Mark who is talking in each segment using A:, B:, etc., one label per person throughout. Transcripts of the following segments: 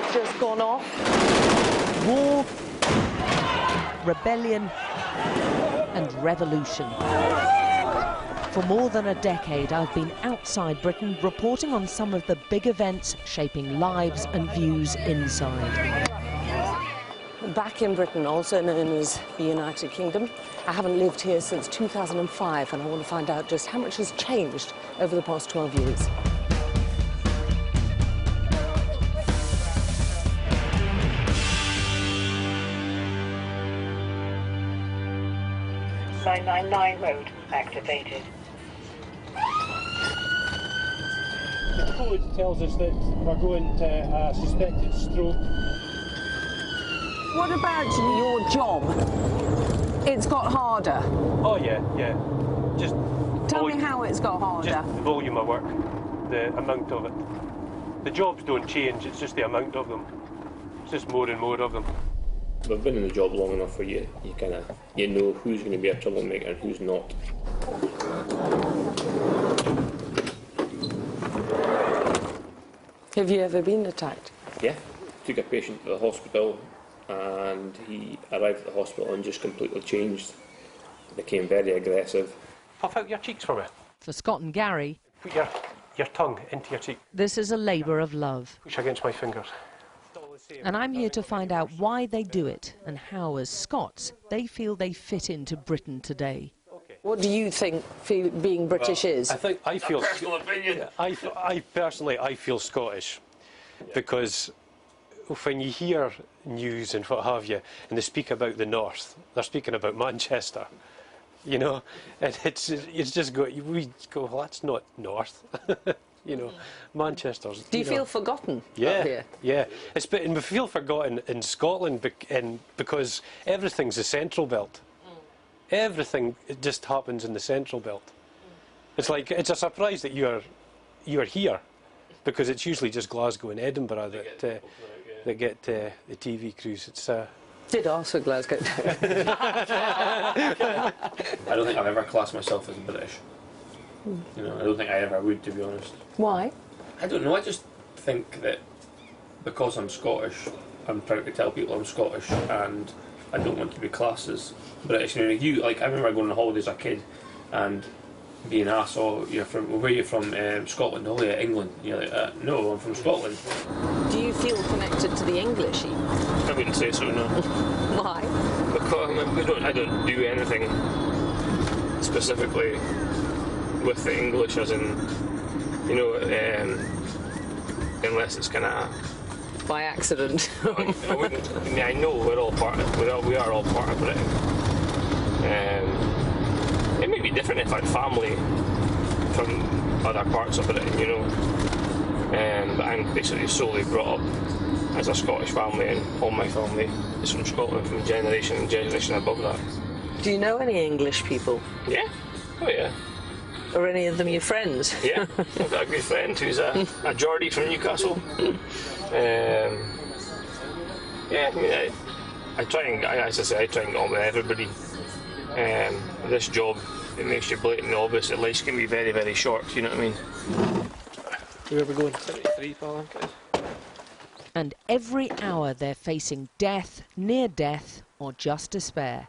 A: have just gone off.
B: War, rebellion and revolution. For more than a decade, I've been outside Britain reporting on some of the big events shaping lives and views inside.
A: Back in Britain, also known as the United Kingdom. I haven't lived here since 2005, and I want to find out just how much has changed over the past 12 years.
C: "999 mode activated."
D: The code tells us that we're going to a suspected stroke.
A: What about your job? It's got harder.
D: Oh yeah. Just
A: Tell me how it's got harder.
D: Just the volume of work, the amount of it. The jobs don't change, it's just the amount of them. It's just more and more of them.
E: We've been in the job long enough where you know who's going to be a troublemaker and who's not.
A: Have you ever been attacked?
E: Yeah, took a patient to the hospital and he arrived at the hospital and just completely changed. Became very aggressive.
D: Puff out your cheeks for me.
B: For Scott and Gary,
D: Put your tongue into your cheek.
B: this is a labour of love.
D: Push against my fingers.
B: And I'm here to find out why they do it and how, as Scots, they feel they fit into Britain today.
A: What do you think being British is?
D: I feel
E: Personal opinion.
D: I personally feel Scottish because when you hear news and what have you, and they speak about the north, they're speaking about Manchester, you know, and it's just we go, well, that's not north, you know, Manchester's.
A: Do you feel forgotten up
D: Yeah,
A: here?
D: yeah. And we feel forgotten in Scotland because everything's the central belt. Everything just happens in the central belt. It's like it's a surprise that you're here, because it's usually just Glasgow and Edinburgh that get the TV crews. It's
A: Did ask for Glasgow.
E: I don't think I've ever classed myself as British. You know, I don't think I ever would, to be honest.
A: Why?
E: I don't know, I just think that because I'm Scottish, I'm proud to tell people I'm Scottish, and I don't want to be classed as British. You know, I remember going on holidays as a kid and being asked, "Oh, where are you from?" Scotland. "Oh yeah, England." You're like, "No, I'm from Scotland."
A: Do you feel connected to the English?
E: I wouldn't say so, no.
A: Why?
E: Because I don't do anything specifically with the English, as in, you know, unless it's kind of
A: By accident.
E: I know we're all part of it. We are all part of Britain. It may be different if I had family from other parts of Britain, you know. But I'm basically solely brought up as a Scottish family, and all my family is from Scotland, from generation and generation above that.
A: Do you know any English people?
E: Yeah. Oh yeah.
A: Are any of them your friends?
E: Yeah. I've got a good friend who's a Geordie from Newcastle. Yeah, I mean, I try and, as I say, I try and get on with everybody. This job, it makes you blatantly obvious that life can be very, very short, you know what I mean? Where are we going? 73, pal?
B: And every hour they're facing death, near death, or just despair.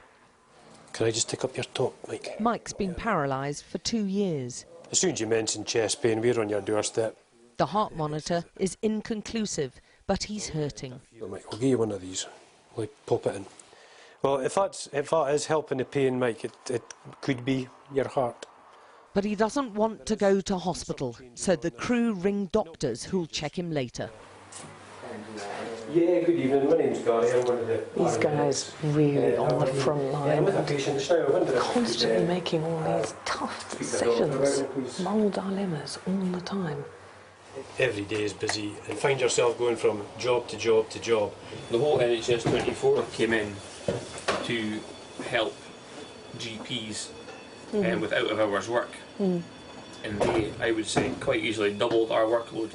D: Can I just take up your top, Mike?
B: Mike's been paralysed for 2 years.
D: As soon as you mention chest pain, we're on your doorstep.
B: The heart monitor is inconclusive, but he's hurting.
D: Oh, Mike, we'll give you one of these. Like, pop it in. Well, if that is helping the pain, Mike, it could be your heart.
B: But he doesn't want to go to hospital, so the crew ring doctors who'll check him later.
D: Yeah, good evening. My name's Gary. I'm one of the...
A: These guys really on the front line, constantly making all these tough decisions, moral dilemmas all the time.
D: Every day is busy, and find yourself going from job to job to job.
E: The whole NHS 24 came in to help GPs with out of hours work, and they, I would say, quite easily doubled our workload.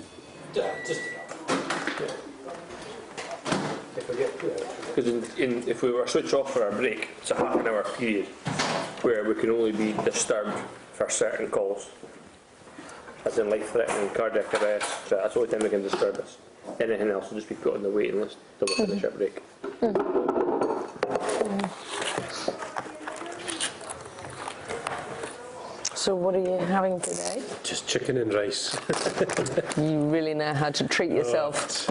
E: Because if we were switched off for our break, it's a half an hour period where we can only be disturbed for certain calls, as in life-threatening, cardiac arrest. That's the only time they can disturb us. anything else will just be put on the waiting list till we finish our break.
A: So what are you having today?
D: Just chicken and rice.
A: You really know how to treat yourself.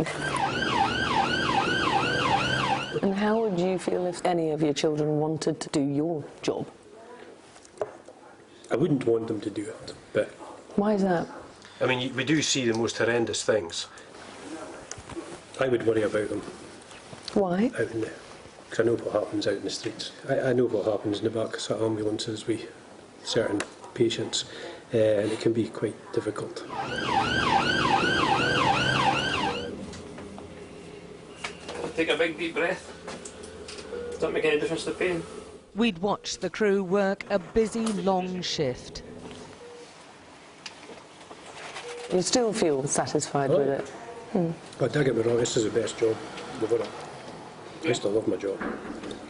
A: And how would you feel if any of your children wanted to do your job?
D: I wouldn't want them to do it, but...
A: Why is that?
D: I mean, we do see the most horrendous things. I would worry about them
A: Why?
D: out in there, because I know what happens out in the streets. I know what happens in the back of ambulances with certain patients, and it can be quite difficult.
E: Take a big deep breath. Does that make any difference to the pain?
B: We'd watched the crew work a busy, long shift.
A: You still feel satisfied with it?
D: But don't get me wrong, this is the best job in the world. I used to love my job,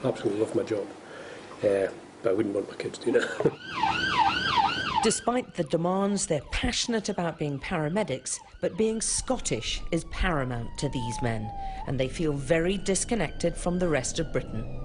D: absolutely love my job, but I wouldn't want my kids doing it.
B: Despite the demands, they're passionate about being paramedics, but being Scottish is paramount to these men, and they feel very disconnected from the rest of Britain.